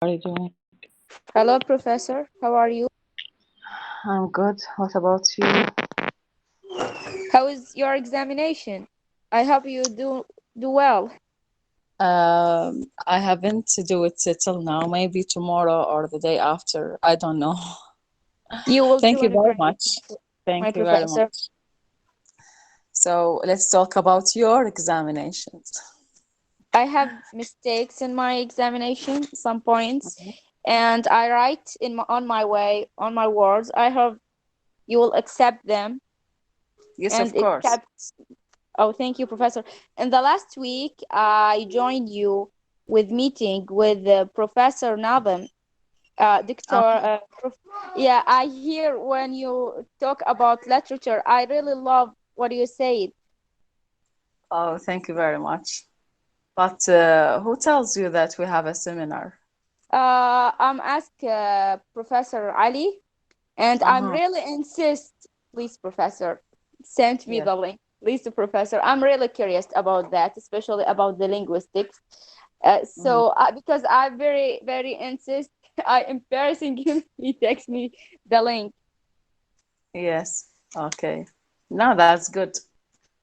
Are you doing? Hello, Professor. How are you? I'm good. What about you? How is your examination? I hope you do well. I haven't to do it till now. Maybe tomorrow or the day after. I don't know. You will Thank do you it very great, much. Thank my you very professor. much. So let's talk about your examinations. I have mistakes in my examination, some points, and I write on my way on my words. I hope you will accept them Yes, and of course. accept. Oh, thank you, Professor. In the last week, I joined you with meeting with Professor Navam. Doctor, Oh, yeah, I hear when you talk about literature, I really love what you say. oh, thank you very much. But who tells you that we have a seminar? I'm ask Professor Ali, and I'm Uh-huh. really insist, please, Professor, send me Yes. the link. Please, Professor, I'm really curious about that, especially about the linguistics. Mhm. Because I very insist, I embarrassing him. He texts me the link. Yes. Okay. No, that's good.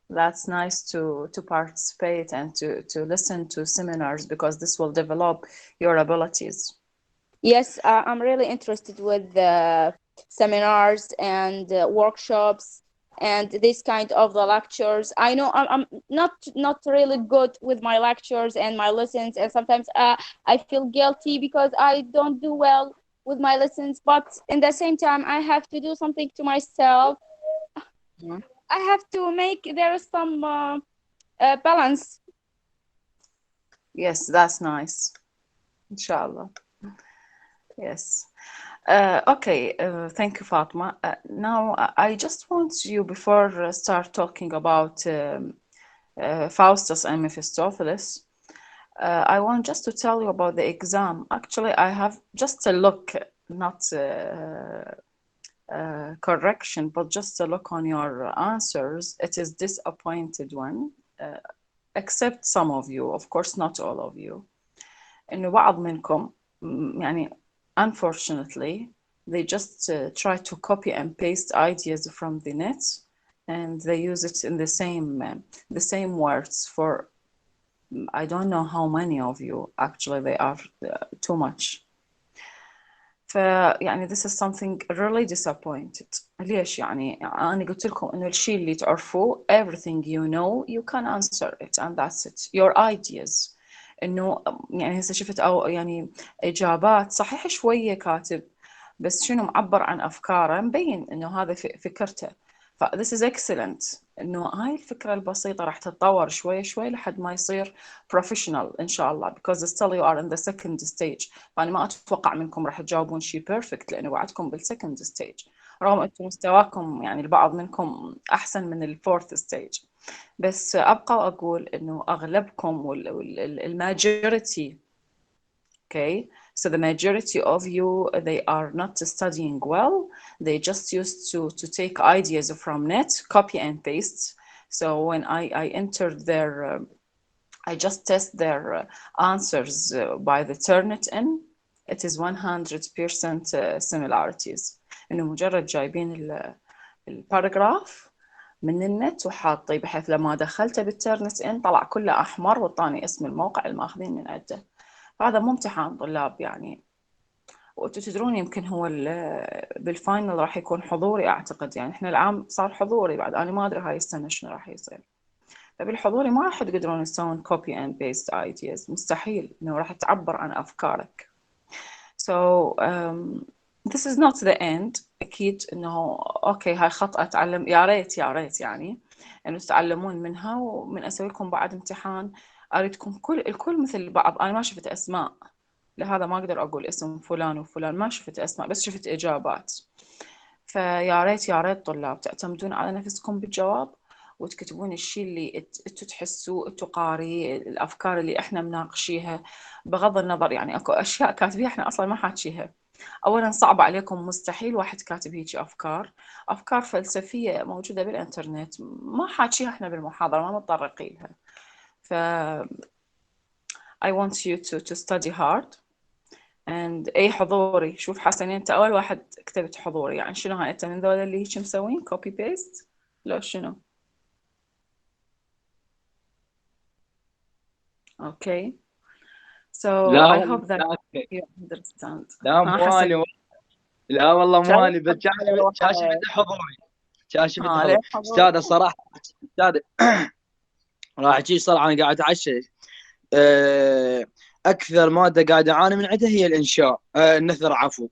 That's nice to participate and to listen to seminars because this will develop your abilities. Yes, I'm really interested with the seminars and workshops and this kind of the lectures. I know I'm not really good with my lectures and my lessons, and sometimes I feel guilty because I don't do well with my lessons. But in the same time, I have to do something to myself. Mhm. I have to make there is some balance. Yes, that's nice. Inshallah. Yes. Okay. Thank you, Fatma. Now, I just want you, before start talking about Faustus and Mephistopheles, I want just to tell you about the exam. Actually, I have just a look, not correction, but just a look on your answers. It is disappointed one, uh, except some of you, of course, not all of you. إنه بعض منكم يعني unfortunately they just try to copy and paste ideas from the net and they use it in the same words for I don't know how many of you actually they are too much فيعني this is something really disappointed ليش يعني أنا قلت لكم إنه الشيء اللي تعرفوه everything you know you can answer it and that's it your ideas إنه يعني هسه شفت أو يعني إجابات صحيح شوية كاتب بس شنو معبر عن أفكاره مبين إنه هذا فكرته ف this is excellent إنه هاي الفكرة البسيطة راح تتطور شوي شوي لحد ما يصير professional إن شاء الله because still you are in the second stage فأنا ما أتوقع منكم راح تجاوبون شيء perfect لأنه وعدكم بالsecond stage رغم أنتم مستواكم يعني البعض منكم أحسن من الفورث ستيج بس أبقى وأقول إنه أغلبكم والماجوريتي okay so the majority of you they are not studying well they just used to take ideas from net copy and paste so when I entered their I just test their answers by the Turnitin. It is 100% similarities. إنه مجرد جايبين الباراجراف من النت وحاطيه بحيث لما دخلته بالترنت ان طلع كله احمر وطاني اسم الموقع الماخذين من عنده. فهذا مو امتحان طلاب يعني وانتم تدرون يمكن هو بالفاينل راح يكون حضوري اعتقد يعني احنا العام صار حضوري بعد انا ما ادري هاي السنه شنو راح يصير. فبالحضوري ما راح تقدرون تسوون copy and paste ideas مستحيل انه راح تعبر عن افكارك. So this is not the end اكيد انه اوكي هاي خطأ اتعلم يا ريت يعني انه تتعلمون منها ومن اسوي لكم بعد امتحان اريدكم الكل مثل بعض انا ما شفت اسماء لهذا ما اقدر اقول اسم فلان وفلان ما شفت اسماء بس شفت اجابات فيا ريت طلاب تعتمدون على نفسكم بالجواب وتكتبون الشيء اللي انتوا تحسوه انتوا قاري الافكار اللي احنا مناقشيها بغض النظر يعني اكو اشياء كاتبيها احنا اصلا ما حاكيها اولا صعب عليكم مستحيل واحد كاتب هيك افكار فلسفيه موجوده بالانترنت ما حاكيها احنا بالمحاضره ما متطرقين لها ف I want you to study hard and اي حضوري. شوف حسن انت اول واحد كتبت حضوري، يعني شنو هاي؟ انت من ذول اللي هيك مسوين كوبي بيست لو شنو؟ اوكي so لا I والله hope that لا you understand. لا ها مو حسن اني لا والله مو اني، بس شايف شاشة بده حضوري، شاشة بده ها حضوري. ليه حضوري؟ استاذ الصراحه، استاذ راح اجي صراحه انا قاعد اتعشى. آه، اكثر ماده قاعد اعاني من عندها هي الانشاء، النثر عفوا.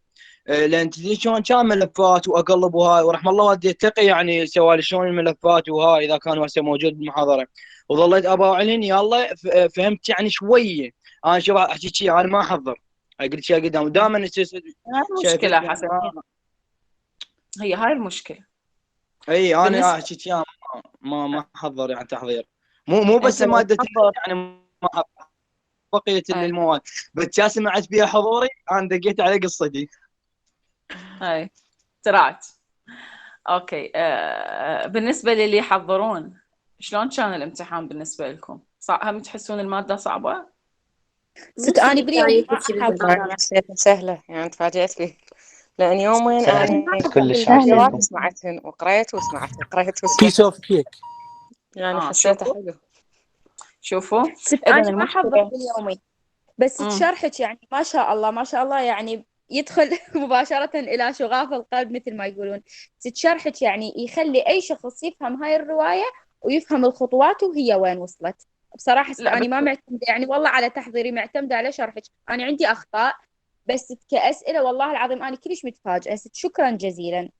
لان تدري شلون كان ملفات واقلب وهاي، ورحم الله والدي يتقي يعني سوالي شلون الملفات وهاي اذا كان هسه موجود بالمحاضره. وظليت اباوعلين يلا فهمت يعني شويه. انا شوف احكي شيء انا ما احضر، قلت شيء قدام دائما هاي شايفين المشكلة حسن، هي هاي المشكلة. اي انا بالنسبة احكي شيء ما احضر يعني تحضير. مو انت بس لو ماده تحضر يعني ما أحضر بقيه اي المواد، بس جا سمعت فيها حضوري انا دقيت على قصتي. اي سرعت. اوكي بالنسبة للي يحضرون، شلون كان الامتحان بالنسبة لكم؟ هم تحسون المادة صعبة؟ ست أنا باليوم ما أحضر. أنا حسيتها سهلة، يعني تفاجأت فيه، لأن يومين أنا كلش محاضرات عجيبة. سمعتهن وقريت وسمعت قريت بيس وسمعت، اوف كيك. يعني حسيتها شوفوا حلو. شوفوا ست اذا أنا ما أحضر المشكلة باليومي، بس امم تشرحك يعني ما شاء الله ما شاء الله، يعني يدخل مباشرة إلى شغاف القلب مثل ما يقولون. تشرحك يعني يخلي أي شخص يفهم هاي الرواية ويفهم الخطوات وهي وين وصلت. بصراحة لا بس أنا ما معتمدة يعني والله على تحضيري، معتمدة على شرحك. أنا عندي أخطاء بس كأسئلة والله العظيم أنا كلش متفاجئة. شكرا جزيلا.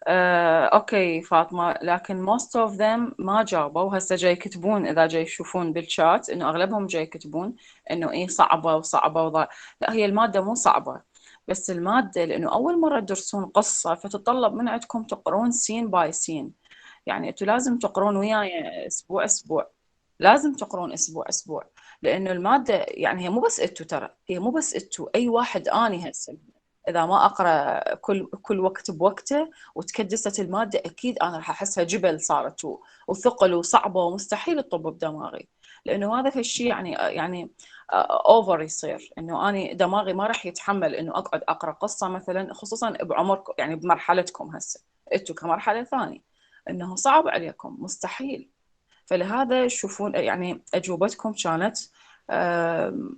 اوكي فاطمة، لكن most of them ما جاوبوا. هسه جاي يكتبون، اذا جاي يشوفون بالشات انه اغلبهم جاي يكتبون انه ايه صعبة وصعبة لا هي المادة مو صعبة، بس المادة لانه اول مرة تدرسون قصة فتتطلب من عندكم تقرون سين باي سين. يعني انتوا لازم تقرون وياي اسبوع اسبوع، لازم تقرون اسبوع اسبوع، لانه المادة يعني هي مو بس انتوا، ترى هي مو بس انتوا، اي واحد اني هسه اذا ما اقرا كل وقت بوقته وتكدست الماده اكيد انا راح احسها جبل صارت وثقل وصعبه ومستحيل تطب بدماغي، لانه هذا الشيء يعني اوفر يصير، انه انا دماغي ما راح يتحمل انه اقعد اقرا قصه مثلا، خصوصا بعمركم يعني بمرحلتكم هسه انتم كمرحله ثانيه، انه صعب عليكم مستحيل. فلهذا تشوفون يعني اجوبتكم كانت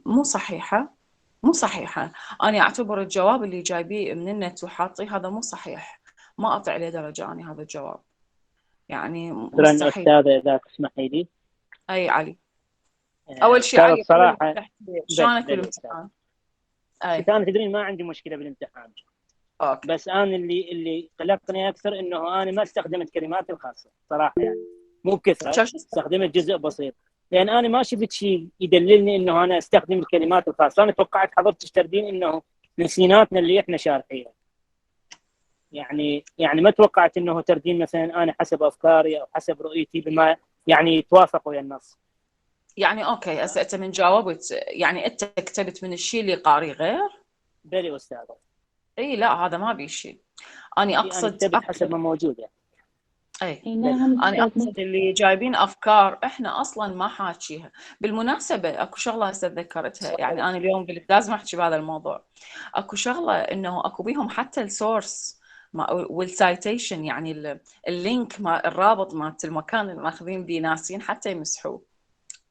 مو صحيحه، مو صحيحة. أنا أعتبر الجواب اللي جايبيه من النت وحاطيه هذا مو صحيح، ما أعطي عليه درجة أنا هذا الجواب، يعني شكرا مستحيل. أستاذة، إذا تسمحي لي. أي علي، أول شيء أستاذة علي قول لي الصراحة شلونك بلي أستاذ، بالامتحان؟ ست أي أنا تدرين ما عندي مشكلة بالامتحان، أوكي. بس أنا اللي قلقني أكثر إنه أنا ما استخدمت كلماتي الخاصة صراحة، يعني مو بكثرة، شو استخدمت جزء بسيط، لأن أنا ما شفت شيء يدللني إنه أنا استخدم الكلمات الخاصة. أنا توقعت حضرتك تردين إنه من سيناتنا اللي إحنا شارحينها، يعني ما توقعت إنه تردين مثلا أنا حسب أفكاري أو حسب رؤيتي بما يعني يتوافق ويا النص. يعني أوكي هسه أنت من جاوبت يعني أنت كتبت من الشيء اللي قاري غير؟ بلي أستاذة. اي لا هذا ما بي شيء، أنا أنا كتبت حسب ما موجود يعني. اي بلي. انا اقصد اللي جايبين افكار احنا اصلا ما حاكيها. بالمناسبه اكو شغله هسه تذكرتها، يعني انا اليوم قلت لازم احكي بهذا الموضوع. اكو شغله انه اكو بيهم حتى السورس والسايتيشن، يعني اللينك ما الرابط مالت المكان اللي ماخذين بيه ناسين حتى يمسحوه.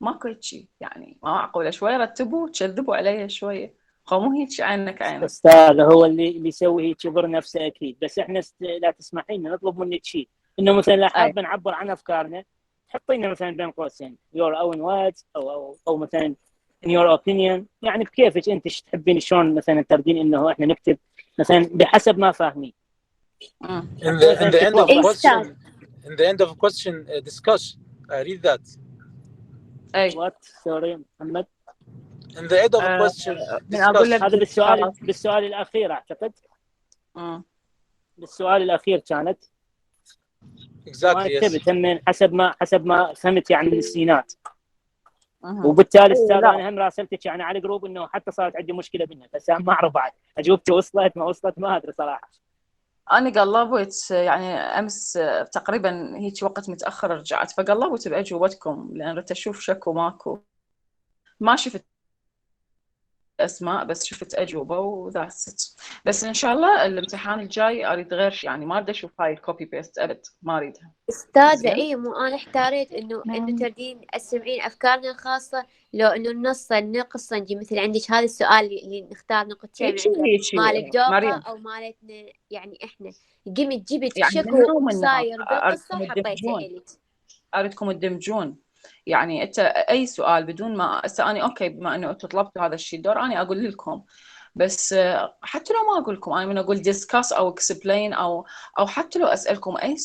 ماكو هيك يعني، ما معقوله شوي رتبوا كذبوا علي شويه، خو مو هيك عينك عينك. استاذ هو اللي يسوي هيك يضر نفسه اكيد، بس احنا لا تسمحين لنا نطلب منك شيء، انه مثلا لا اي حابه نعبر عن افكارنا حطينا مثلا بين قوسين your own words او مثلا in your opinion، يعني بكيفك انت تحبين شلون مثلا تردين انه احنا نكتب مثلا بحسب ما فاهمين. In the end of a question, أستاذ in the end of a question, discuss. I read that. اي وات سوري محمد. In the end of a آه، question, من اقول discuss. لك هذا خلاص. بالسؤال الاخير اعتقد، مم. بالسؤال الاخير كانت، وانا Exactly, yes. كتبت هم حسب ما فهمت يعني من السينات. مهم. وبالتالي اي استاذ لا انا هم راسلتك يعني على جروب انه حتى صارت عندي مشكله منها، بس أنا ما اعرف بعد اجوبتي وصلت ما وصلت ما ادري صراحه. أنا قلبت يعني أمس تقريبا هيك وقت متأخر رجعت، فقلبت بأجوبتكم لأن رحت أشوف شكو ماكو، ما شفت أسماء، بس شفت أجوبة وذاتس. بس إن شاء الله الامتحان الجاي أريد غير شيء، يعني ما أريد أشوف هاي الكوبي بيست أبد، ما أريدها. أستاذة زين؟ إيه، مو أنا احتاريت إنه نعم. تردين تسمعين أفكارنا الخاصة، لو إنه نقص نجي مثل عندك هذا السؤال اللي نختار نقطتين هيجي عنده، هيجي مال الدوقة مريم، أو مالتنا يعني إحنا، قمت جبت يعني شكو منها ومنها صاير بالقصة أردكم وحطيته تدمجون، إلت. أردكم تدمجون. يعني أنت أي سؤال بدون ما هسه أنا أوكي، بما إنه أنتم طلبتوا هذا الشيء الدور أنا أقول لكم، بس حتى لو ما أقول لكم أنا من أقول discuss أو explain أو حتى لو أسألكم أي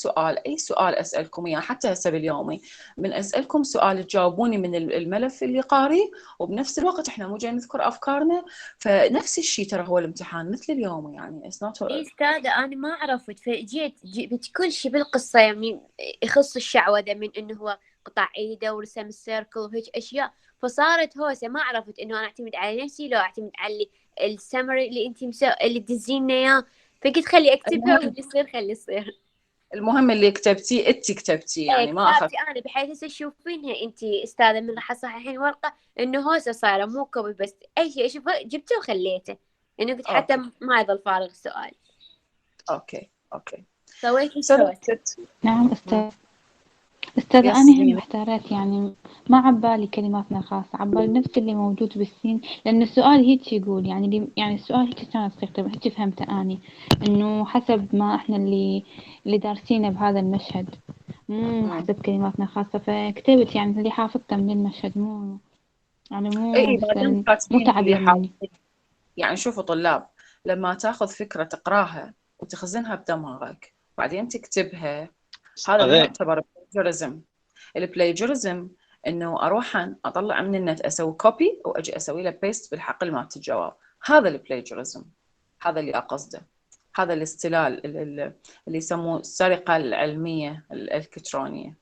سؤال أسألكم إياه، حتى هسه باليومي من أسألكم سؤال تجاوبوني من الملف اللي قاري، وبنفس الوقت إحنا مو جاي نذكر أفكارنا، فنفس الشيء ترى هو الامتحان مثل اليومي، يعني it's not إيه أستاذة أنا ما عرفت، فجيت جبت كل شيء بالقصة يعني يخص الشعوذة، من إنه هو قطع إيده ورسم السيركل وهيك أشياء، فصارت هوسة ما عرفت إنه أنا أعتمد على نفسي لو أعتمد على السمري اللي أنتي اللي تدزينه إياه، فقلت خلي أكتبها واللي يصير خلي يصير. المهم اللي كتبتيه أنت كتبتيه، إيه يعني ما أخذ. كتابتي أنا، بحيث هسه تشوفينها أنتي أستاذة من راح أصححين ورقة إنه هوسة صايرة مو كوبي بس، أي شيء أشوفه جبته وخليته، إنه قلت حتى أوكي ما يظل فارغ السؤال. أوكي سويت إيش سوت. سويت؟ نعم أستاذة يس أنا هني زين. محتارات، يعني ما عبالي كلماتنا الخاصة، عبالي نفس اللي موجود بالسين، لأن السؤال هيك يقول يعني السؤال هيك كان يصير، طيب هيك فهمته أني إنه حسب ما إحنا اللي دارسينه بهذا المشهد، مو حسب كلماتنا الخاصة، فكتبت يعني اللي حافظته من المشهد، مو يعني اي ما دام مو كاتبين اللي تعبير مني. يعني شوفوا طلاب، لما تاخذ فكرة تقراها وتخزنها بدماغك بعدين تكتبها، هذا ما هذا يعتبر بلاجرزم. البلاجرزم انه اروح اطلع من النت اسوي كوبي واجي اسوي له بيست بالحقل مالت الجواب، هذا البلاجرزم، هذا اللي اقصده، هذا الاستلال اللي يسموه السرقة العلمية الالكترونية.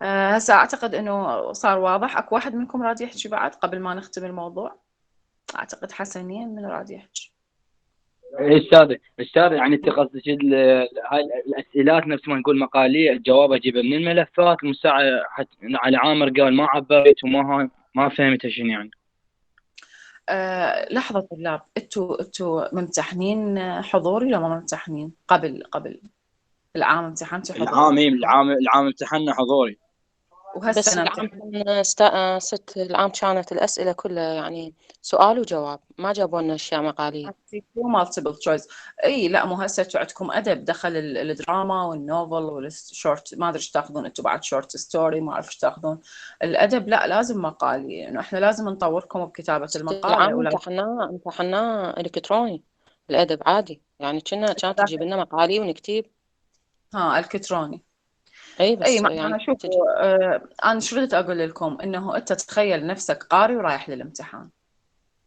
هسه اعتقد انه صار واضح. اكو واحد منكم راد يحكي بعد قبل ما نختم الموضوع؟ اعتقد حسنين من راد يحكي. استاذ يعني انت قصدك هاي الاسئلات نفس ما نقول مقاليه، الجواب اجيبه من الملفات المساعة على عامر قال ما عبرت وما هاي ما فهمت شنو يعني. لحظة طلاب، انتوا ممتحنين حضوري ولا ما ممتحنين؟ قبل العام امتحنتوا حضوري؟ العام امتحنا حضوري، وهسه بس العام كان العام كانت الأسئلة كلها يعني سؤال وجواب، ما جابوا لنا أشياء مقالية. مالتيبل تشويس. اي لا، مو هسه انتوا عندكم ادب، دخل الدراما والنوفل والشورت، ما ادري ايش تاخذون انتوا بعد، شورت ستوري ما اعرف ايش تاخذون. الادب لا لازم مقالي، لانه احنا لازم نطوركم بكتابة المقالة. العام امتحناه إلكتروني، الأدب عادي يعني كانت تجيب لنا مقالي ونكتب. الكتروني. أي اي بس يعني معناها شوفوا، انا شو بدي اقول لكم، انه انت تتخيل نفسك قاري ورايح للامتحان،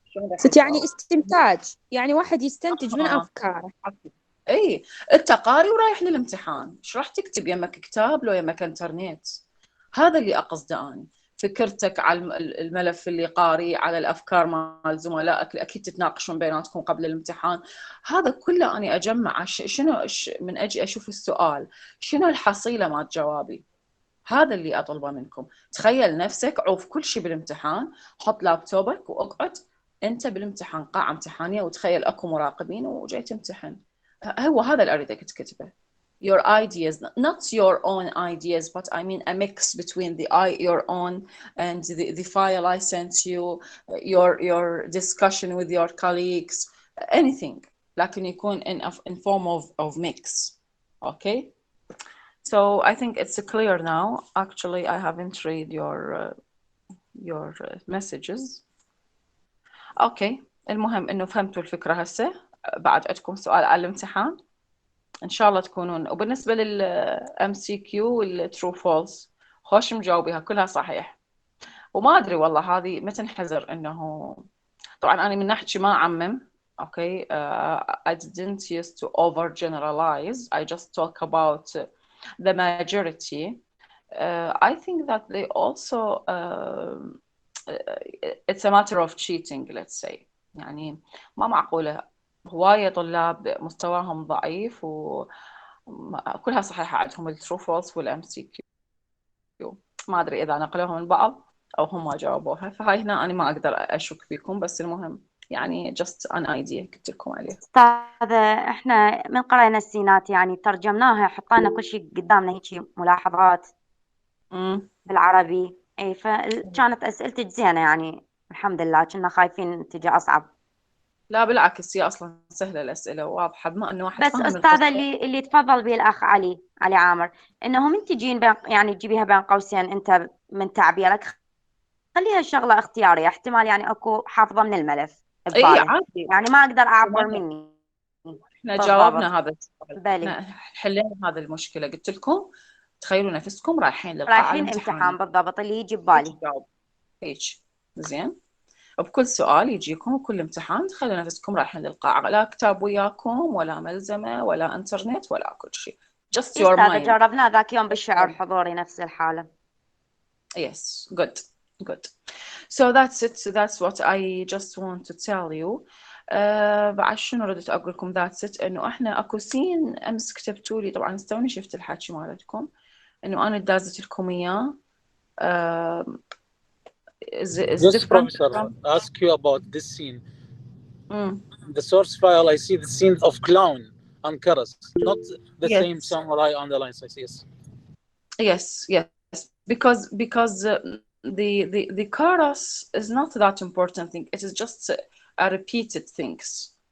شلون راح ست يعني تجاوب؟ استنتاج، يعني واحد يستنتج من أفكاره. اي انت قاري ورايح للامتحان، ايش راح تكتب؟ يمك كتاب لو يمك انترنت؟ هذا اللي اقصده انا. فكرتك على الملف اللي قاري، على الافكار مال زملائك اللي اكيد تتناقشون بيناتكم قبل الامتحان، هذا كله انا اجمع شنو من اجي اشوف السؤال شنو الحصيله مال جوابي. هذا اللي اطلبه منكم. تخيل نفسك عوف كل شيء بالامتحان، حط لابتوبك واقعد انت بالامتحان، قاعه امتحانيه، وتخيل اكو مراقبين وجاي تمتحن. هو هذا اللي اريدك تكتبه. Your ideas, not your own ideas, but I mean a mix between your own and the file I sent you, your discussion with your colleagues, anything. لكن يكون in form of mix. Okay? So I think it's clear now. Actually, I haven't read your messages. Okay. المهم انه فهمتوا الفكرة هسه. بعد عندكم سؤال على الامتحان ان شاء الله تكونون. وبالنسبة للام سي كيو والترو فولس خوش مجاوبيها كلها صحيح. وما ادري والله هذه ما تنحزر انه طبعا انا من ناحية ما اعمم. Okay, I didn't used to overgeneralize. I just talk about the majority. I think that they also it's a matter of cheating, let's say. يعني ما معقولة هواية طلاب مستواهم ضعيف وكلها صحيحة عندهم الترو فولس والام سي كيو. ما أدري إذا نقلوها من بعض أو هم جاوبوها، فهاي هنا أنا ما أقدر أشك فيكم، بس المهم يعني just an idea قلت لكم عليه. أستاذة إحنا من قرأنا السينات يعني ترجمناها، حطينا كل شيء قدامنا هيك ملاحظات بالعربي. إي فكانت أسئلتك زينة يعني الحمد لله، كنا خايفين تجي أصعب. لا بالعكس، هي أصلا سهلة الأسئلة واضحة، بما إنه واحد بس فاهم أستاذة القصة. اللي تفضل به الأخ علي عامر، إنه من تجين يعني تجيبيها بين قوسين أنت من تعبيرك، خليها شغلة اختيارية، احتمال يعني أكو حافظة من الملف اي بباله، عادي، يعني ما أقدر أعبر مني. احنا بالضبط. جاوبنا هذا السؤال، بالي احنا حلينا هذه المشكلة. قلت لكم تخيلوا نفسكم رايحين للقاعة رايحين الامتحان، امتحان بالضبط اللي يجي ببالي. هيك زين. بكل سؤال يجيكم وكل امتحان تخيلوا نفسكم رايحين للقاعة، لا كتاب وياكم ولا ملزمة ولا انترنت ولا كل شيء. just your أستاذة mind. جربناه ذاك يوم بالشعر حضوري نفس الحالة. Yes, good, good. So that's it. That's what I just want to tell you. بعد شنو ردت أقول لكم؟ that's it. إنه إحنا أكو سين أمس كتبتوا لي، طبعا استوني شفت الحكي مالتكم، إنه أنا دازت لكم إياه. is Yes, different Professor. from. Ask you about this scene. The source file, I see the scene of clown and Karas, not the Yes. same samurai on the lines. I see. Yes. Yes, because the chorus is not that important thing. It is just a repeated things.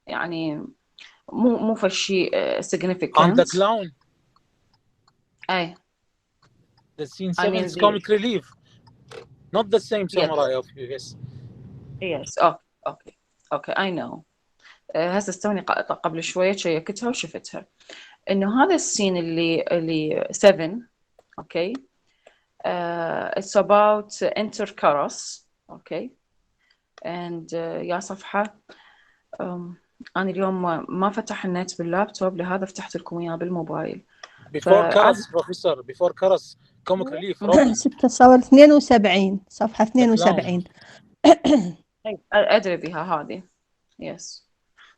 يعني مو في شيء significant. And the clown. أي. The scene I 7 mean is comic relief, not the same samurai of you. Yes. Yes. Okay. I know. هسه استوني قبل شوية شيكتها وشفتها إنه هذا السين اللي 7. Okay. It's about enter Karas. Okay. and يا صفحة. أنا اليوم ما فتح النت باللابتوب، لهذا فتحت لكم إياه بالموبايل. Before Karas, Professor. Before Karas, comic relief. Robin. تصور 72 صفحة 72. أدري بها هذه. Yes.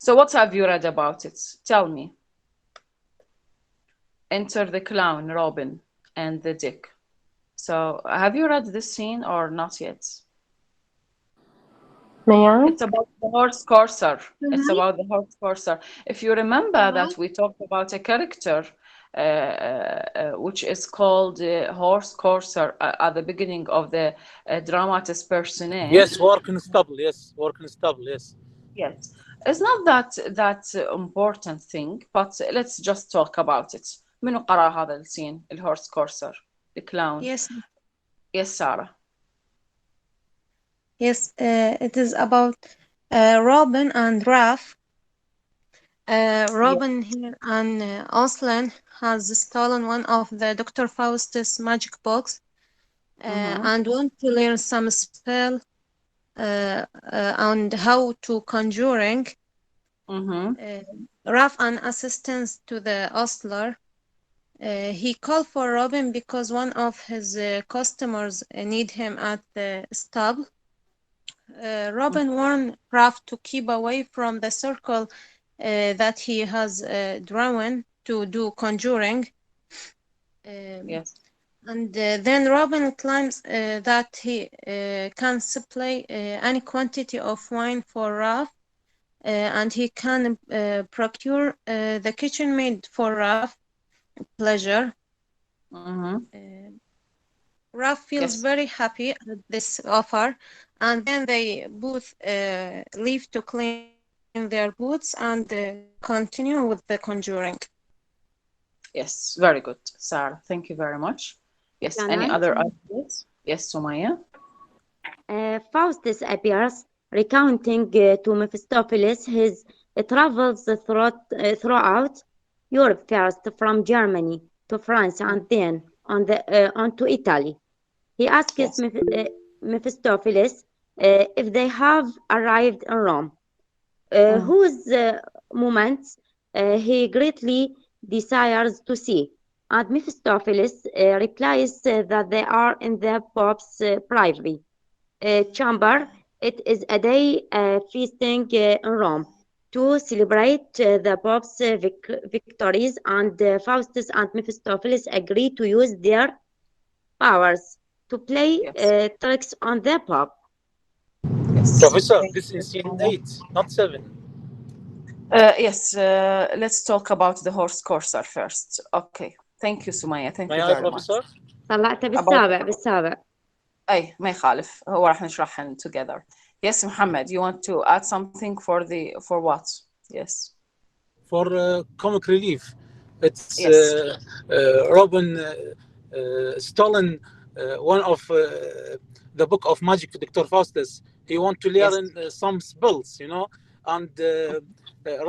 So what have you read about it? Tell me. Enter the clown, Robin, and the Dick. So have you read this scene or not yet? It's about the horse courser. It's about the horse courser. If you remember that we talked about a character which is called horse courser at the beginning of the dramatis personae. Yes, work in stable. Yes, work in stable. Yes. Yes. It's not that important thing, but let's just talk about it. منو قرأ هذا السين الهورس كورسر the clown? Yes, Sarah. Yes, it is about Robin and Ralph. Robin here and Aslan has stolen one of the Dr. Faustus magic box and want to learn some spell and how to conjuring. Ralph an assistant to the ostler. He called for Robin because one of his customers need him at the stable. Robin warned Ralph to keep away from the circle that he has drawn to do conjuring. Yes. And then Robin claims that he can supply any quantity of wine for Ralph, and he can procure the kitchen maid for Ralph. Pleasure. Ralph feels very happy at this offer, and then they both leave to clean their boots and continue with the conjuring. Yes, very good, Sarah. Thank you very much. Yes, any other ideas? Yes, Sumaya. Faustus appears recounting to Mephistopheles his travels throughout Europe, first from Germany to France and then on to Italy. He asks Mephistopheles if they have arrived in Rome, whose moments he greatly desires to see. And Mephistopheles replies that they are in the Pope's privy chamber. It is a day feasting in Rome to celebrate the Pope's victories, and Faustus and Mephistopheles agree to use their powers to play tricks on the Pope. Yes. Professor, Thank this you, is scene Sumaya. 8, not 7. Yes, let's talk about the horse courser first. Okay. Thank you, Sumaya. Thank May you I, very much. Professor? طلعته About بالسابع. أي ما يخالف هو راح نشرحهم together. Yes, Muhammad, you want to add something for what? Yes. For comic relief. It's Yes. Robin stolen one of the book of magic for Dr. Faustus. He want to Yes. learn some spells, you know, and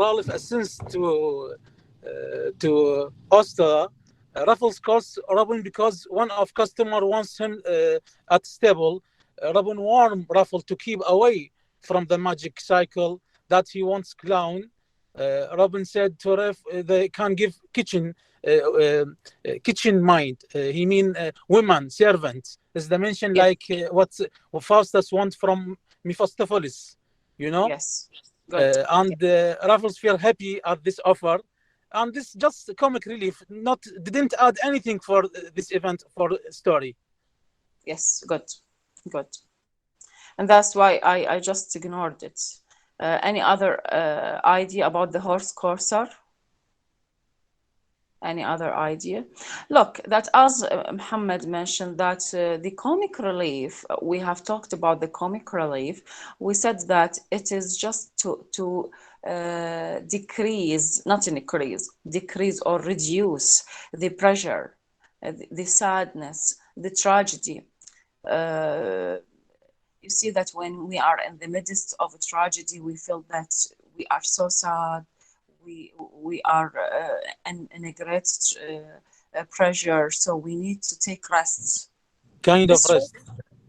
Ralph asks to Oster. Raffles calls Robin because one of customer wants him at stable. Robin warned Raffles to keep away from the magic cycle that he wants clown. Robin said to Ref they can give kitchen mind. He mean women servants. Is the mention Yes. like what Faustus wants from Mephistopheles, you know? Yes. Good. And Raffles feel happy at this offer. And this just comic relief, didn't add anything for this event for story. Yes. Good. Good. And that's why I just ignored it. Any other idea about the horse courser? Any other idea? Look, that as Muhammad mentioned that the comic relief, we have talked about the comic relief. We said that it is just to decrease, not increase, decrease or reduce the pressure, the sadness, the tragedy. You see that when we are in the midst of a tragedy, we feel that we are so sad, we are in a great pressure, so we need to take rests. Kind of rest.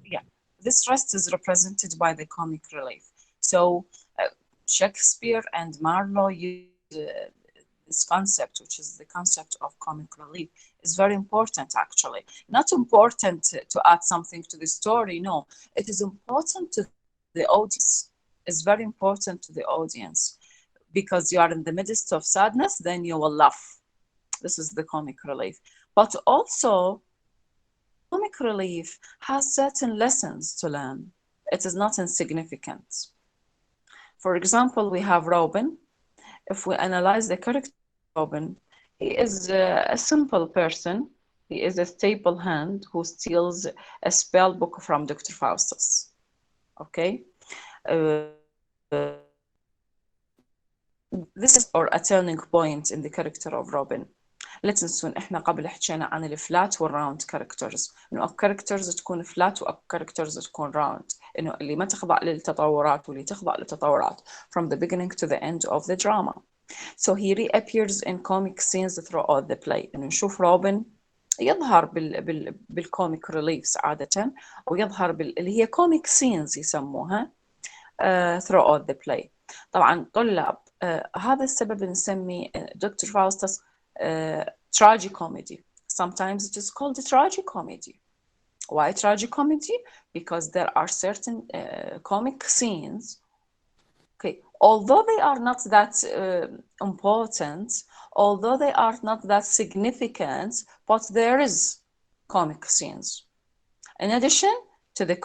Yeah, this rest is represented by the comic relief. So Shakespeare and Marlowe use this concept, which is the concept of comic relief, is very important actually. Not important to add something to the story, no. It is important to the audience. It's very important to the audience because you are in the midst of sadness, then you will laugh. This is the comic relief. But also, comic relief has certain lessons to learn. It is not insignificant. For example, we have Robin. If we analyze the character of Robin, he is a simple person. He is a staple hand who steals a spell book from Dr. Faustus. Okay? This is a turning point in the character of Robin. لا تنسون احنا قبل حكينا عن الفلات والراوند كاركترز، انه اكو كاركترز تكون فلات واكو كاركترز تكون راوند، انه اللي ما تخضع للتطورات واللي تخضع للتطورات from the beginning to the end of the drama. So he reappears in comic scenes throughout the play. انه نشوف روبن يظهر بالكوميك ريليفز عادة، ويظهر اللي هي كوميك سينز يسموها throughout the play. طبعا طلاب هذا السبب نسمي دكتور فاوستس tragicomedy. Sometimes it is called a tragicomedy. Why tragicomedy? Because there are certain comic scenes, okay, although they are not that important, although they are not that significant, but there is comic scenes in addition to the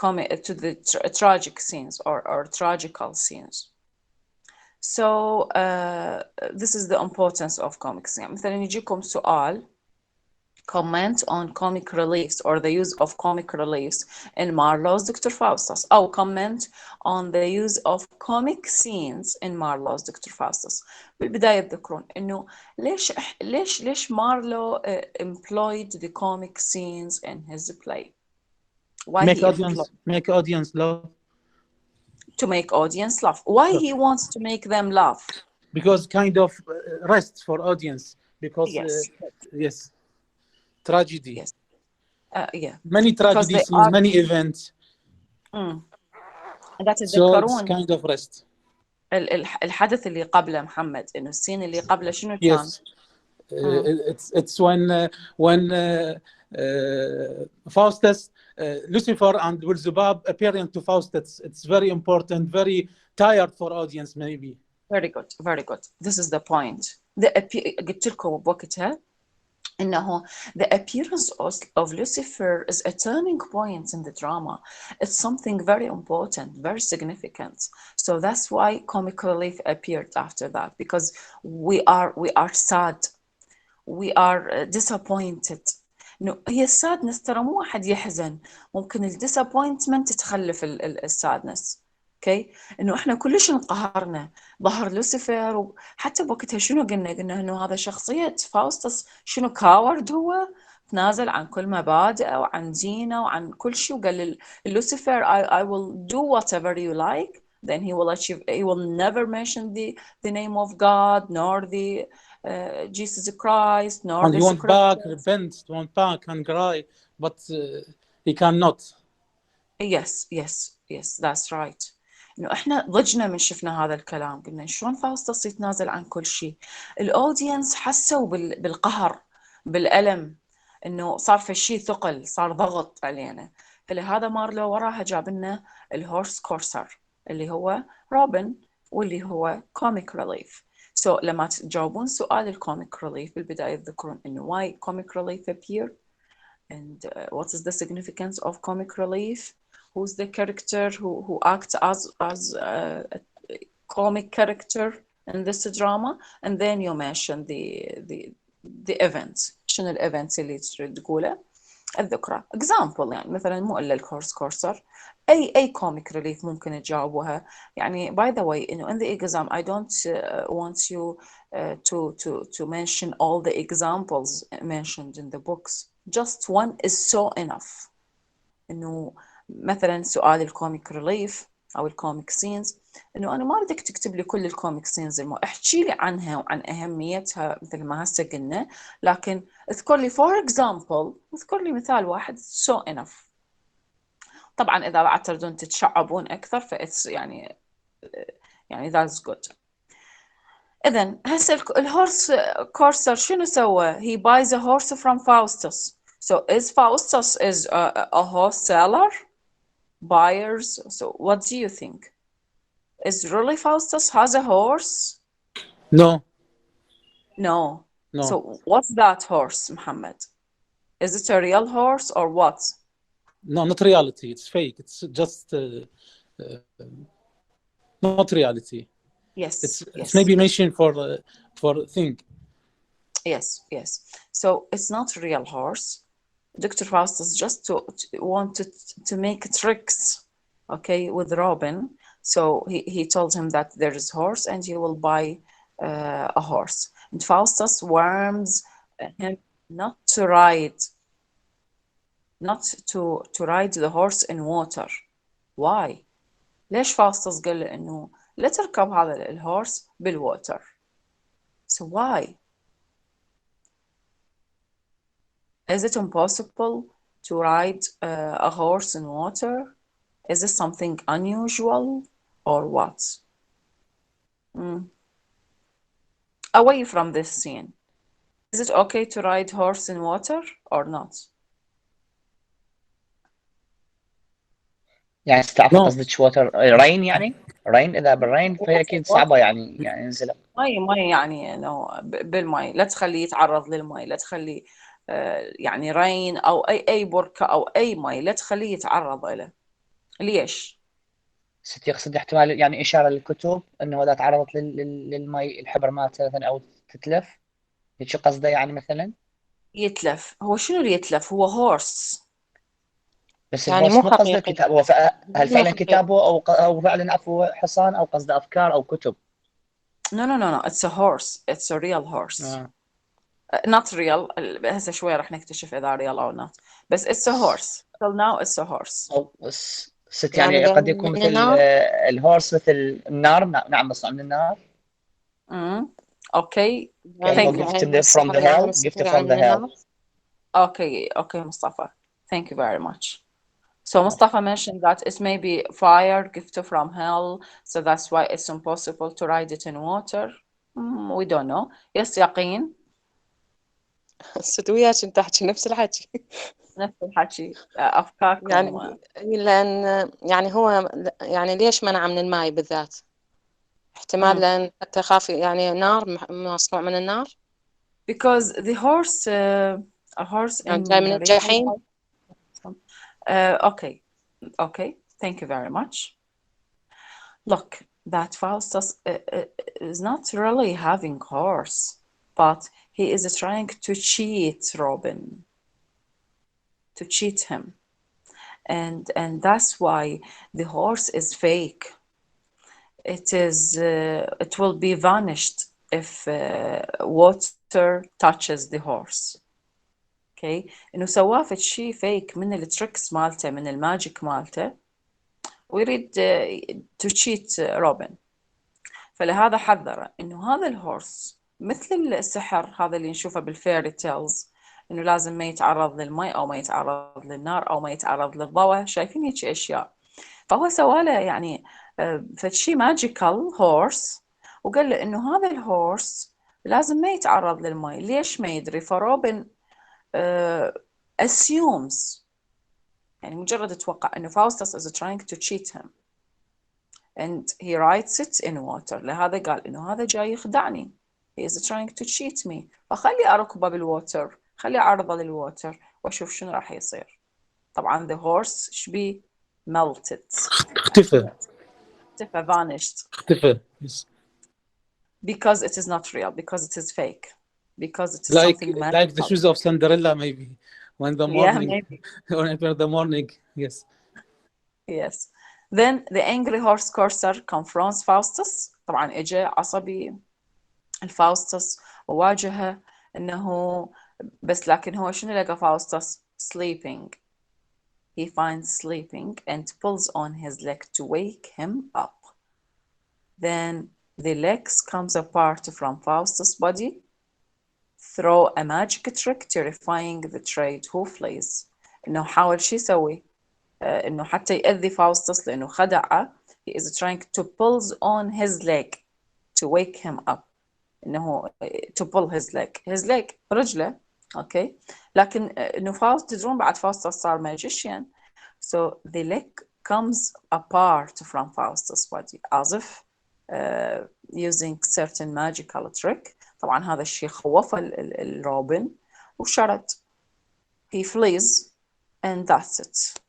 tragic scenes or tragical scenes. So this is the importance of comics. يعني مثلا يجيكم سؤال comment on comic reliefs or the use of comic reliefs in Marlowe's Dr. Faustus أو comment on the use of comic scenes in Marlowe's Dr. Faustus. بالبداية تذكرون إنه ليش Marlowe employed the comic scenes in his play. Why make audience love. To make audience laugh. Why he wants to make them laugh? Because kind of rest for audience. Because yes, tragedy. Yes. Yeah. Many tragedies, many events. That is so it's kind of rest. الحدث اللي قبله محمد إنه السين اللي قبله شنو كان؟ Yes. It's when Faustus, Lucifer and Beelzebub appearing to Faustus. It's very important, very tired for audience maybe. Very good, very good. This is the point. قلت لكم بوقتها إنه the appearance of Lucifer is a turning point in the drama. It's something very important, very significant. So that's why comic relief appeared after that, because we are sad, we are disappointed. إنه هي السادنس ترى مو واحد يحزن، ممكن الديسابوينتمنت تخلف السادنس. اوكي، انه احنا كلش انقهرنا ظهر لوسيفر، وحتى بوقتها شنو قلنا انه هذا شخصية فاوستس شنو كاورد، هو تنازل عن كل مبادئه وعن دينه وعن كل شيء، وقال لوسيفر I will do whatever you like, then he will achieve, he will never mention the name of God nor the Jesus Christ nor And the he went back, scriptures. repent, went back and cry, but he cannot. Yes, that's right. انه احنا ضجنا من شفنا هذا الكلام، قلنا شلون فاوستس يتنازل عن كل شيء. الاودينس حسوا بالقهر، بالألم، انه صار في شيء ثقل، صار ضغط علينا. فلهذا مارلو وراها جاب لنا الهورس كورسر اللي هو روبن، واللي هو كوميك ريليف. سو لما تجاوبون سؤال الكوميك ريليف بالبداية تذكرون انه why comic relief appeared and what is the significance of comic relief, who's the character who acts as a comic character in this drama, and then you mention the events. شنو الevents اللي تريد تقوله؟ الذكرى. example يعني مثلا مو الا الكورس كورسر، اي comic relief ممكن تجاوبوها. يعني by the way انه in the exam I don't want you to mention all the examples mentioned in the books, just one is so enough. انه مثلا سؤال الكوميك ريليف او الكوميك سينز، انه انا ما بدك تكتب لي كل الكوميك سينز، احكي لي عنها وعن اهميتها مثل ما هسه قلنا، لكن اذكر لي فور اكزامبل، اذكر لي مثال واحد سو انف. طبعا اذا بعد تردون تتشعبون اكثر فإتس يعني ذاتس جود. اذا هسه الهورس كورسر شنو سوى؟ he buys a horse from Faustus. So is Faustus is a horse seller, buyers? So what do you think? Is really Faustus has a horse? No. So what's that horse, Muhammad? Is it a real horse or what? No, not reality. It's fake. It's just not reality. Yes. It's maybe mentioned for thing. Yes. So it's not a real horse. Dr. Faustus just wanted to make tricks, okay, with Robin. So he told him that there is horse and he will buy a horse. And Faustus warns him not to ride the horse in water. Why? ليش فاوستس قال له إنه لا تركب هذا الهورس بالwater? So why? Is it impossible to ride a horse in water? Is it something unusual or what? Away from this scene, is it okay to ride horse in water or not? يعني استعفى قصدك ووتر رين، يعني رين اذا بالرين فهي اكيد صعبه يعني ينزل مي يعني انه بالمي، لا تخليه يتعرض للمي، لا تخليه يعني رين او اي بركه او اي مي لا تخليه يتعرض له. ليش؟ ست يقصد احتمال يعني اشاره للكتب انه اذا تعرضت للمي الحبر مالته مثلا او تتلف، هيك قصده يعني مثلا يتلف. هو شنو اللي يتلف؟ هو هورس بس يعني الهورس مو مو قصده حقيقي. الكتاب، هو هل فعلا كتابه او فعلا عفوا حصان او قصده افكار او كتب؟ No, it's a horse, it's a real horse. Not real. هسه شوي راح نكتشف اذا real او not، بس it's a horse. Till now it's a horse. ست يعني قد يكون مثل الهورس مثل النار. نعم مصنوع من النار. Okay. يعني gifted from the hell. Gifted from the hell. Okay, Mustafa. Thank you very much. So Mustafa mentioned that it's maybe fire gifted from hell, so that's why it's impossible to ride it in water. We don't know. Yes, يقين. ست وياك انت تحكي نفس الحكي. أفكاركم. يعني لأن يعني هو يعني ليش منع من الماء بالذات؟ احتمال لأن حتى خاف يعني نار مصنوع من النار. because the horse a horse يعني in جاي من narration. الجحيم. Okay, thank you very much. Look, that Faustus is not really having horse, but he is trying to cheat Robin, to cheat him, and that's why the horse is fake. It will be vanished if water touches the horse. Okay, إنه سواه في شيء fake من التريكس مالته من الماجيك مالته ويريد to cheat روبن. فلهذا حذره إنه هذا الهورس مثل السحر هذا اللي نشوفه بالفيري تيلز، إنه لازم ما يتعرض للماء أو ما يتعرض للنار أو ما يتعرض للضوء، شايفين هيك أشياء. فهو سواله يعني فشي ماجيكال هورس وقال له إنه هذا الهورس لازم ما يتعرض للماء. ليش ما يدري؟ فروبن assumes يعني مجرد اتوقع إنه فاوستس is trying to cheat him and he writes it in water. لهذا قال إنه هذا جاي يخدعني. he is trying to cheat me. فخلي أركبه بالووتر، خلي أعرضه للووتر وأشوف شنو راح يصير. طبعا the horse شبيه melted. اختفى. vanished. اختفى. Yes. Because it is not real, because it is fake, because it is Like something magical. like the shoes of Cinderella maybe when the morning. Yeah, maybe. when the morning. Yes. Yes. Then the angry horse courser confronts Faustus. طبعا اجى عصبي الفاوستس وواجهه انه بس لكن هو شنو لقى فاوستس؟ sleeping. He finds sleeping and pulls on his leg to wake him up. Then the legs comes apart from Faustus' body, throw a magic trick terrifying the trade who flees. إنه حاول شو يسوي؟ إنه حتى يأذي فاوستس لأنه خدعه. He is trying to pull on his leg to wake him up. إنه to pull his leg رجله. Okay. لكن إنه فاوست تدرون بعد فاوستس صار magician. So the leg comes apart from Faustus' body as if using certain magical trick. طبعا هذا الشيء خوف الروبن وشرد. He flees and that's it.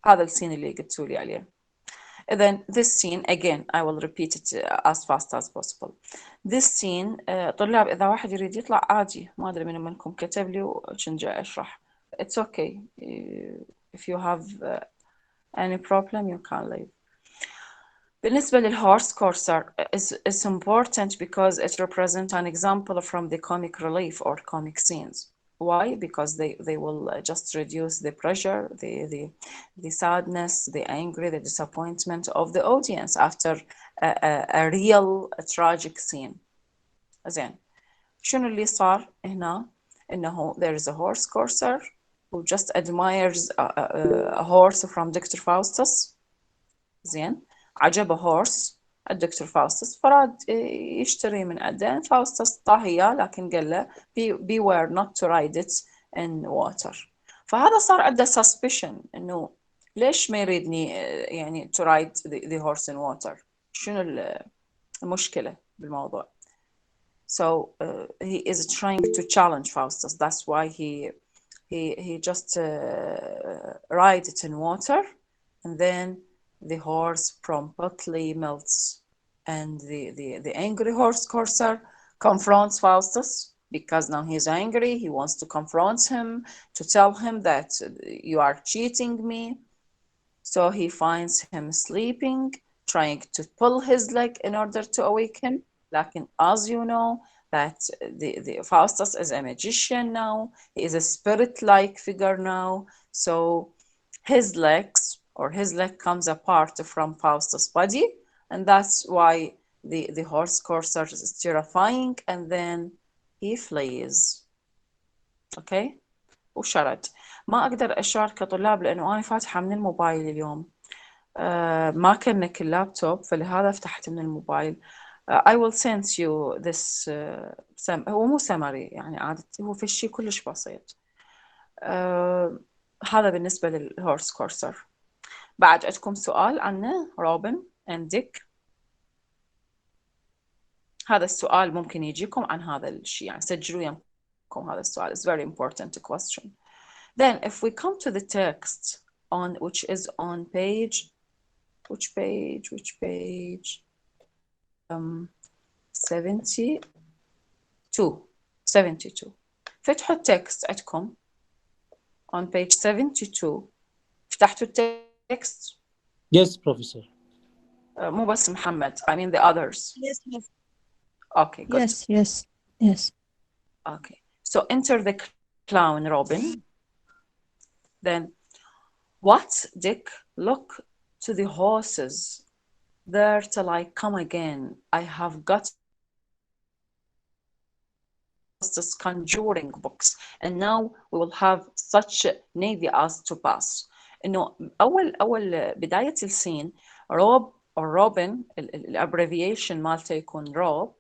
هذا السين اللي قلتوا لي عليه. Then this scene again I will repeat it as fast as possible. This scene طلاب إذا واحد يريد يطلع عادي، ما أدري من منكم كتب لي وشن جاي أشرح. It's okay. If you have any problem you can leave. بالنسبة للhorse courser is important because it represents an example from the comic relief or comic scenes. Why? Because they will just reduce the pressure, the sadness, the anger, the disappointment of the audience after a real tragic scene. زين شنو اللي صار هنا؟ إنه there is a horse courser who just admires a horse from Dr. Faustus. زين عجبه هورس الدكتور فاوستس فراد يشتري من عنده. فاوستس طاهية لكن قال له beware not to ride it in water. فهذا صار عنده suspicion إنه ليش ما يريدني يعني to ride the horse in water. شنو المشكلة بالموضوع. So he is trying to challenge Faustus. That's why he just ride it in water and then the horse promptly melts and the angry horse courser confronts Faustus because now he's angry. He wants to confront him to tell him that you are cheating me. So he finds him sleeping, trying to pull his leg in order to awake him. Like, as you know, that the Faustus is a magician now. He is a spirit-like figure now. So his leg comes apart from Faustus' body, and that's why the horse courser is terrifying, and then he flees. Okay? وشرد. ما أقدر أشارك كطلاب لأنه أنا فاتحة من الموبايل اليوم. ما كنك اللابتوب فلهذا فتحت من الموبايل. I will send you this هو مو summary يعني عادة هو في شيء كلش بسيط. هذا بالنسبة للهورس كورسر. بعد عندكم سؤال عنه روبن and ديك؟ هذا السؤال ممكن يجيكم عن هذا الشيء يعني سجلوا يمكم لكم هذا السؤال. It's very important question. Then if we come to the text on which is on page 72. فتحوا التكست عندكم on page 72. فتحتوا التكست؟ Yes, Professor. مو بس محمد, I mean the others. Yes, yes. Okay, good. Yes. Okay, so enter the clown Robin. Then what, Dick? Look to the horses there till I come again. I have got this conjuring books and now we will have such navy as to pass. انه اول بدايه السين روب or روبن الابريفيشن مالته يكون روب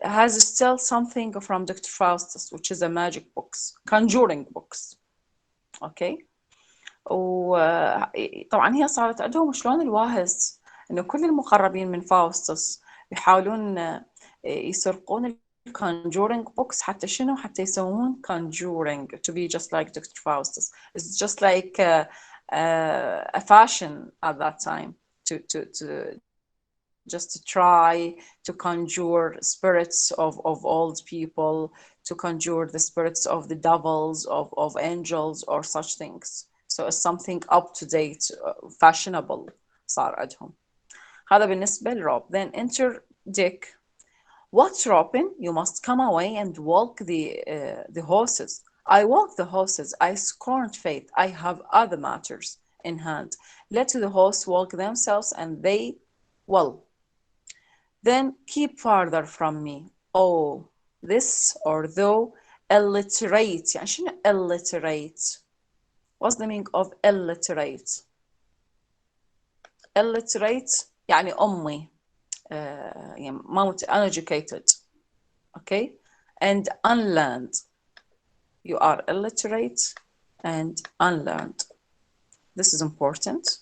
has still something from Dr. Faustus which is a magic books, conjuring books. اوكي. وطبعا هي صارت عندهم شلون الواهز انه كل المقربين من فاوستس يحاولون يسرقون conjuring books حتى شنو؟ حتى يسوون conjuring to be just like Dr. Faustus. It's just like a fashion at that time to just to try to conjure spirits of old people, to conjure the spirits of the devils, of angels or such things. So it's something up to date, fashionable صار عندهم. هذا بالنسبة لروب. Then enter Dick. What, Robin? You must come away and walk the horses. I walk the horses. I scorn fate. I have other matters in hand. Let the horse walk themselves and they will. Then keep farther from me. Oh, this or though illiterate. يعني شنو illiterate? What's the meaning of illiterate? Illiterate يعني أمي. يعني uneducated. Okay? And unlearned. You are illiterate and unlearned. This is important.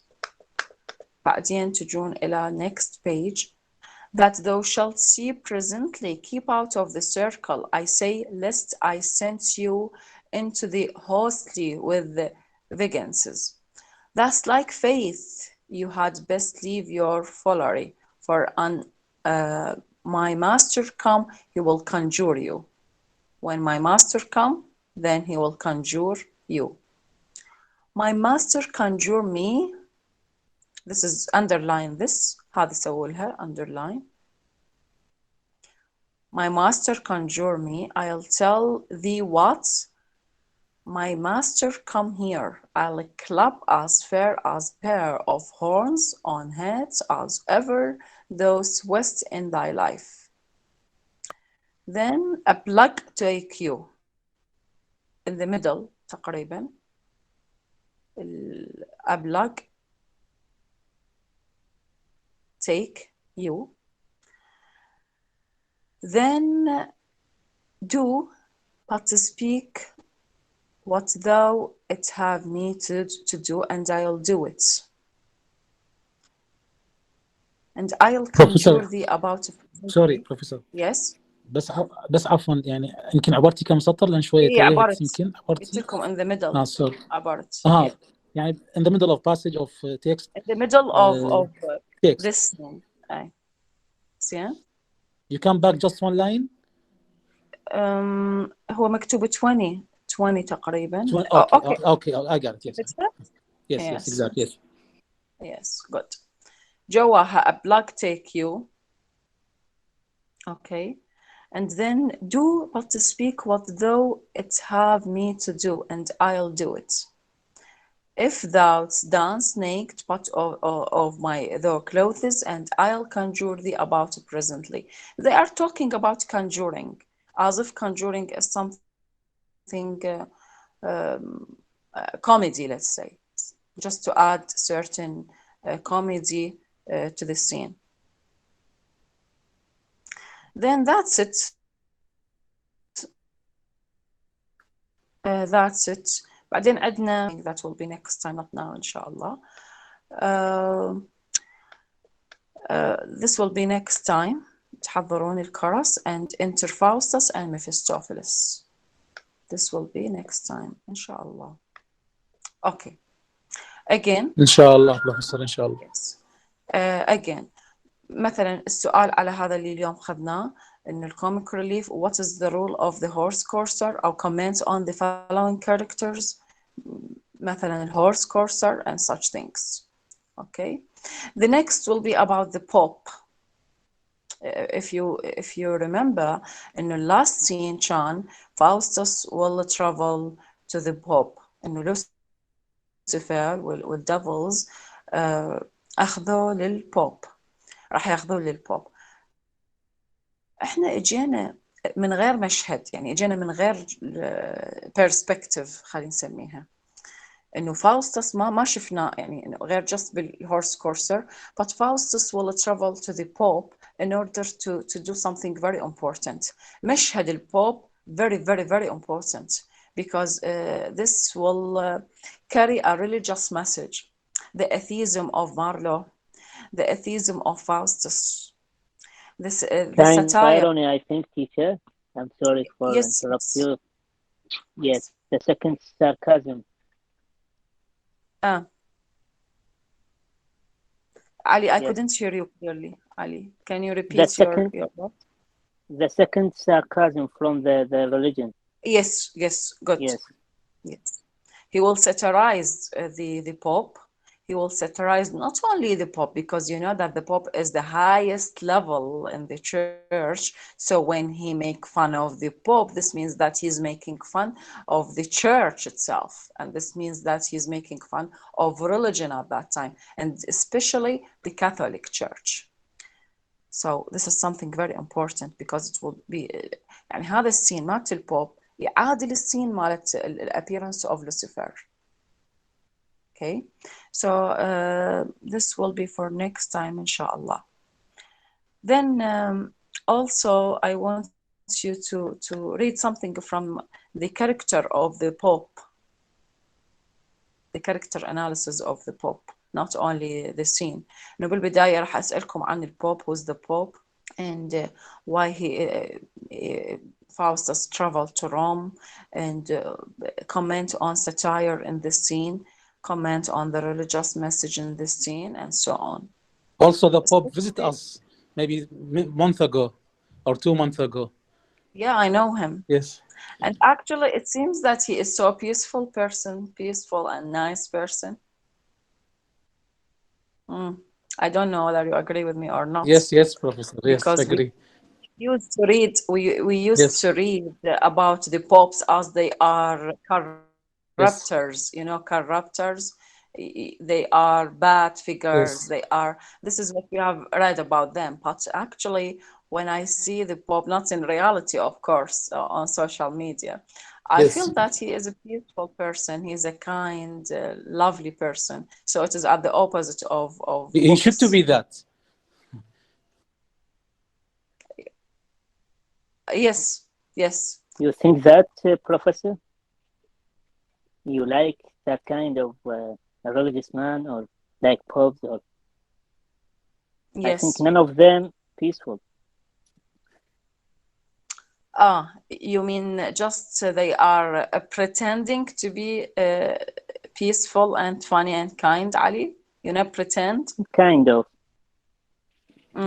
بعدين تجون إلى next page. That thou shalt see presently, keep out of the circle. I say, lest I send you into the hostly with the vacancies. That's like faith. You had best leave your foolery, for my master come, he will conjure you. When my master come, then he will conjure you. My master conjure me. This is underline this. هذه سوولها underline. My master conjure me. I'll tell thee what. My master come here. I'll clap as fair as pair of horns on heads as ever thou swest in thy life. Then a plug take you. In the middle تقريبا. A plug take you. Then do but speak what thou it have me to do, and I'll do it. And I'll conjure thee about. Sorry, Professor. Yes. بس عفوا يعني يمكن عبرتي كم سطر لان شويه عبرت. يمكن عبرتي. قلت لكم in the middle. sorry. عبرت. يعني in the middle of passage of text. In the middle of text. this. See? You come back just one line. هو مكتوب 20 تقريبا. Okay, I got it. Yes. Exactly. Yes, good. جواها a plug take you. Okay. And then do but to speak what thou it have me to do, and I'll do it. If thou dance naked but of my thou clothes, and I'll conjure thee about it presently. They are talking about conjuring, as if conjuring is something comedy, let's say, just to add certain comedy to the scene. Then that's it. That's it. بعدين عندنا that will be next time, not now, inshallah. This will be next time. تحضرون الكرس and enter Faustus and Mephistopheles. This will be next time إن شاء الله. Okay. Again. إن شاء الله بروفيسور إن شاء الله. Yes. Again. مثلا السؤال على هذا اللي اليوم خذناه إنه الcomic relief what is the role of the horse courser أو comment on the following characters مثلا الhorse courser and such things. Okay. The next will be about the Pope. If you remember in the last scene كان Faustus will travel to the Pope إنه لوسيفر والديفلز أخذوا للبوب راح ياخذوه للبوب. احنا اجينا من غير مشهد يعني اجينا من غير perspective خلينا نسميها انه فاوستس ما شفناه يعني انه غير just بالهورس كورسر but Faustus will travel to the Pope in order to do something very important. مشهد البوب very important because this will carry a religious message. The atheism of Marlowe, the atheism of Faustus, the satire. Irony, I think, teacher. I'm sorry for interrupt you. Yes, the second sarcasm. Ali, I couldn't hear you clearly. Ali, can you repeat your word? The second sarcasm from the religion. Yes, good. Yes. He will satirize the Pope. He will satirize not only the Pope, because you know that the Pope is the highest level in the church. So when he make fun of the Pope, this means that he's making fun of the church itself. And this means that he's making fun of religion at that time, and especially the Catholic Church. So this is something very important because it will be يعني هذا السين مالت البوب يعادل السين مالت appearance of Lucifer. Okay, so this will be for next time inshallah. Then also I want you to read something from the character of the Pope, the character analysis of the Pope, not only the scene. إنه بالبداية راح أسألكم عن البوب, who's the Pope, and why Faustus traveled to Rome, and comment on satire in the scene, comment on the religious message in this scene, and so on. Also, the Pope visited us maybe a month ago or 2 months ago. Yeah, I know him. Yes. And actually, it seems that he is so peaceful and nice person. I don't know whether you agree with me or not. Yes, Professor. Yes, because agree. We used to read about the popes as they are corruptors, you know, corruptors. They are bad figures. Yes. This is what we have read about them. But actually, when I see the Pope, not in reality, of course, on social media, I feel that he is a beautiful person. He's a kind, lovely person. So it is at the opposite of he should to be that. Yes. You think that, Professor? You like that kind of a religious man, or like popes, or? Yes. I think none of them peaceful. You mean just they are pretending to be peaceful and funny and kind, Ali? You know, pretend? Kind of.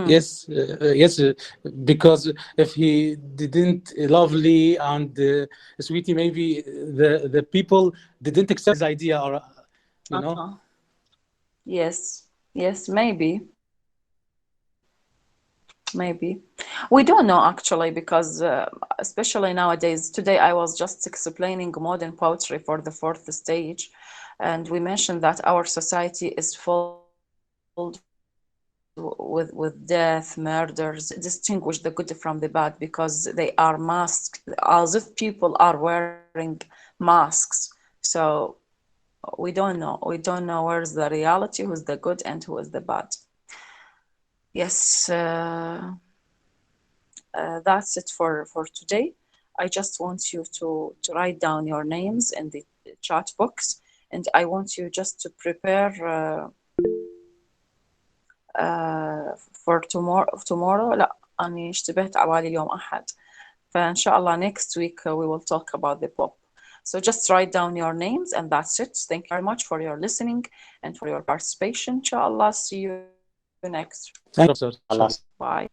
Yes, because if he didn't lovely and sweetie, maybe the people didn't accept his idea, or you know. Yes, maybe. We don't know actually, because especially nowadays. Today I was just explaining modern poetry for the 4th stage, and we mentioned that our society is full with death, murders. Distinguish the good from the bad because they are masked, as if people are wearing masks. So we don't know where's the reality, who's the good and who is the bad. Yes, that's it for today. I just want you to write down your names in the chat box, and I want you just to prepare for tomorrow. أني اشتبهت عبالي اليوم أحد. فإن شاء الله next week we will talk about the pop. So just write down your names and that's it. Thank you very much for your listening and for your participation. Inshallah, see you next. Thank you, sir. خلاص Bye.